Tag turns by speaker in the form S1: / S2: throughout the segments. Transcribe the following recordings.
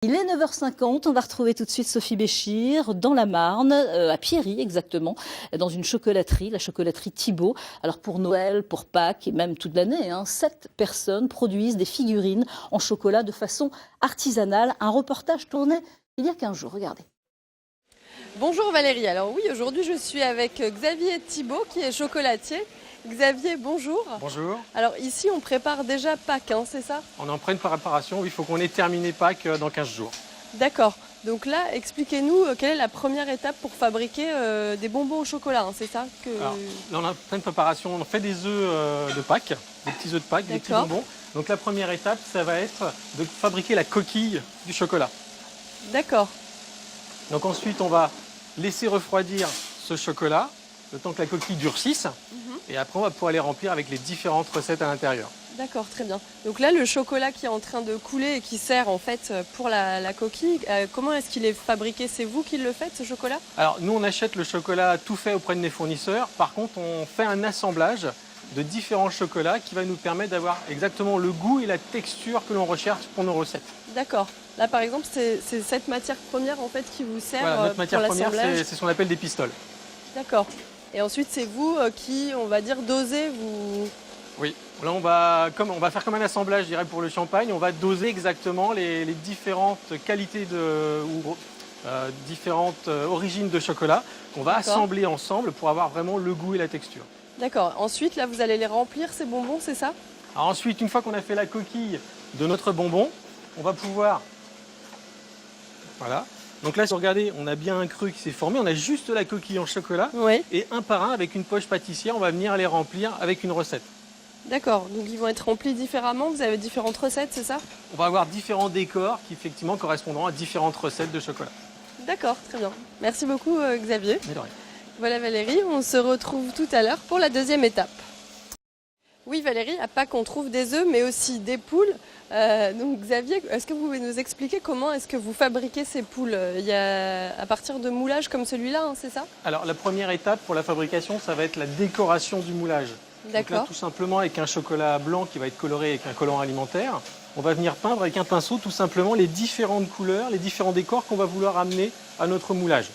S1: Il est 9h50, on va retrouver tout de suite Sophie Béchir dans la Marne, à Pierry exactement, dans une chocolaterie, la chocolaterie Thibault. Alors pour Noël, pour Pâques et même toute l'année, 7 personnes produisent des figurines en chocolat de façon artisanale. Un reportage tourné il y a 15 jours, regardez.
S2: Bonjour Valérie, alors oui, aujourd'hui je suis avec Xavier Thibault qui est chocolatier. Xavier, bonjour.
S3: Bonjour.
S2: Alors ici on prépare déjà Pâques, c'est ça?
S3: On est en pleine préparation, il faut qu'on ait terminé Pâques dans 15 jours.
S2: D'accord, donc là expliquez-nous quelle est la première étape pour fabriquer des bonbons au chocolat, c'est ça que...
S3: Alors, là on est en pleine préparation, on fait des œufs de Pâques, des petits œufs de Pâques, des petits bonbons. Donc la première étape, ça va être de fabriquer la coquille du chocolat.
S2: D'accord.
S3: Donc ensuite on va laisser refroidir ce chocolat, le temps que la coquille durcisse. Et après on va pouvoir les remplir avec les différentes recettes à l'intérieur.
S2: D'accord, très bien. Donc là le chocolat qui est en train de couler et qui sert en fait pour la coquille, comment est-ce qu'il est fabriqué? C'est vous qui le faites ce chocolat?
S3: Alors nous on achète le chocolat tout fait auprès de mes fournisseurs. Par contre on fait un assemblage de différents chocolats qui va nous permettre d'avoir exactement le goût et la texture que l'on recherche pour nos recettes.
S2: D'accord. Là par exemple c'est cette matière première en fait qui vous sert
S3: voilà, notre matière
S2: pour
S3: première
S2: l'assemblage.
S3: c'est ce qu'on appelle des pistoles.
S2: D'accord. Et ensuite c'est vous qui, on va dire, dosez vous...
S3: Oui, là on va faire comme un assemblage, je dirais, pour le champagne. On va doser exactement les différentes qualités ou différentes origines de chocolat qu'on va assembler ensemble pour avoir vraiment le goût et la texture.
S2: D'accord. Ensuite, là, vous allez les remplir, ces bonbons, c'est ça?
S3: Alors ensuite, une fois qu'on a fait la coquille de notre bonbon, on va pouvoir... Voilà. Donc là, si vous regardez, on a bien un creux qui s'est formé. On a juste la coquille en chocolat.
S2: Oui.
S3: Et un par un, avec une poche pâtissière, on va venir les remplir avec une recette.
S2: D'accord. Donc ils vont être remplis différemment. Vous avez différentes recettes, c'est ça?
S3: On va avoir différents décors qui effectivement correspondront à différentes recettes de chocolat.
S2: D'accord, très bien. Merci beaucoup Xavier.
S3: Mais de rien.
S2: Voilà Valérie, on se retrouve tout à l'heure pour la deuxième étape. Oui Valérie, à Pâques on trouve des œufs mais aussi des poules. Donc Xavier, est-ce que vous pouvez nous expliquer comment est-ce que vous fabriquez ces poules? Il y a à partir de moulages comme celui-là, c'est ça?
S3: Alors la première étape pour la fabrication, ça va être la décoration du moulage.
S2: D'accord.
S3: Tout simplement avec un chocolat blanc qui va être coloré avec un colorant alimentaire, on va venir peindre avec un pinceau tout simplement les différentes couleurs, les différents décors qu'on va vouloir amener à notre moulage.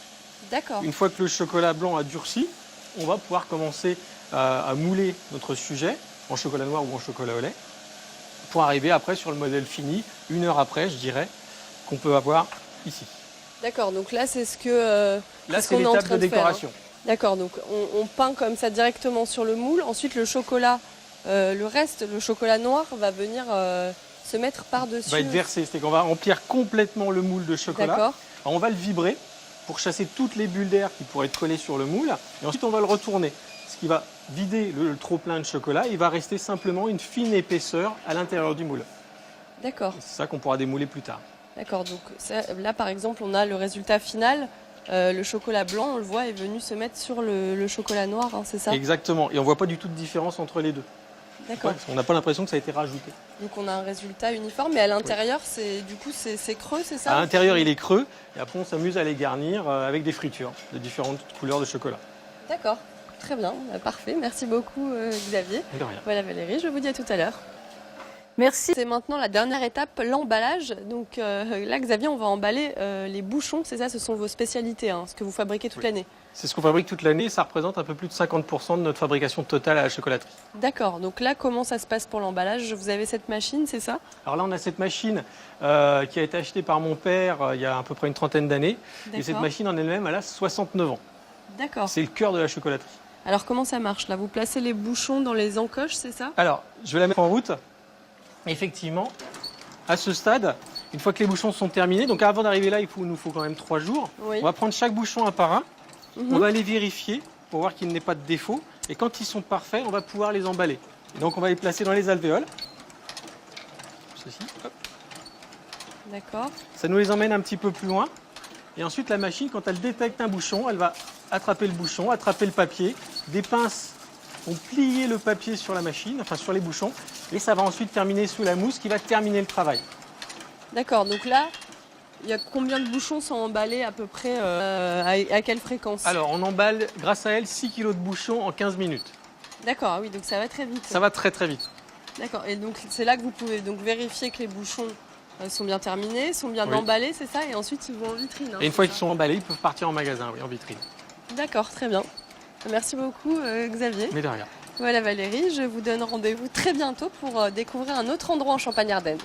S2: D'accord.
S3: Une fois que le chocolat blanc a durci, on va pouvoir commencer à mouler notre sujet en chocolat noir ou en chocolat au lait pour arriver après sur le modèle fini, 1 heure après, je dirais, qu'on peut avoir ici.
S2: D'accord, donc là c'est ce que
S3: là c'est l'étape de décoration.
S2: D'accord, donc on peint comme ça directement sur le moule. Ensuite le chocolat, le reste, le chocolat noir va venir se mettre par-dessus.
S3: Va être versé, c'est qu'on va remplir complètement le moule de chocolat.
S2: D'accord.
S3: On va le vibrer pour chasser toutes les bulles d'air qui pourraient être collées sur le moule. Et ensuite, on va le retourner, ce qui va vider le trop-plein de chocolat. Il va rester simplement une fine épaisseur à l'intérieur du moule.
S2: D'accord.
S3: C'est ça qu'on pourra démouler plus tard.
S2: D'accord, donc ça, là par exemple, on a le résultat final. Le chocolat blanc, on le voit, est venu se mettre sur le chocolat noir, c'est ça?
S3: Exactement, et on ne voit pas du tout de différence entre les deux.
S2: D'accord.
S3: Ouais, on n'a pas l'impression que ça a été rajouté.
S2: Donc on a un résultat uniforme, mais à l'intérieur, c'est creux, c'est ça?
S3: À l'intérieur, il est creux, et après on s'amuse à les garnir avec des fritures de différentes couleurs de chocolat.
S2: D'accord, très bien, parfait. Merci beaucoup Xavier.
S3: De rien.
S2: Voilà Valérie, je vous dis à tout à l'heure.
S1: Merci.
S2: C'est maintenant la dernière étape, l'emballage. Donc là, Xavier, on va emballer les bouchons, c'est ça, ce sont vos spécialités, ce que vous fabriquez toute l'année.
S3: C'est ce qu'on fabrique toute l'année, ça représente un peu plus de 50% de notre fabrication totale à la chocolaterie.
S2: D'accord, donc là, comment ça se passe pour l'emballage? Vous avez cette machine, c'est ça?
S3: Alors là, on a cette machine qui a été achetée par mon père il y a à peu près une trentaine d'années. Et cette machine en elle-même, elle a 69 ans.
S2: D'accord.
S3: C'est le cœur de la chocolaterie.
S2: Alors comment ça marche là? Vous placez les bouchons dans les encoches, c'est ça?
S3: Alors, je vais la mettre en route. Effectivement, à ce stade, une fois que les bouchons sont terminés, donc avant d'arriver là, il nous faut quand même 3 jours.
S2: Oui.
S3: On va prendre chaque bouchon un par un. On va les vérifier pour voir qu'il n'y ait pas de défaut. Et quand ils sont parfaits, on va pouvoir les emballer. Et donc on va les placer dans les alvéoles. Ceci. Hop.
S2: D'accord.
S3: Ça nous les emmène un petit peu plus loin. Et ensuite, la machine, quand elle détecte un bouchon, elle va attraper le bouchon, attraper le papier. Des pinces vont plier le papier sur la machine, enfin sur les bouchons. Et ça va ensuite terminer sous la mousse qui va terminer le travail.
S2: D'accord, donc là, il y a combien de bouchons sont emballés à peu près, à quelle fréquence?
S3: Alors, on emballe, grâce à elle, 6 kg de bouchons en 15 minutes.
S2: D'accord, oui, donc ça va très vite.
S3: Ça va très très vite.
S2: D'accord, et donc c'est là que vous pouvez donc vérifier que les bouchons Ils sont bien terminés, sont bien
S3: Oui.
S2: emballés, c'est ça? Et ensuite, ils vont en vitrine. Hein,
S3: Et une fois
S2: c'est
S3: qu'ils
S2: ça
S3: sont emballés, ils peuvent partir en magasin, oui, en vitrine.
S2: D'accord, très bien. Merci beaucoup, Xavier.
S3: Mais de rien.
S2: Voilà Valérie, je vous donne rendez-vous très bientôt pour découvrir un autre endroit en Champagne-Ardenne.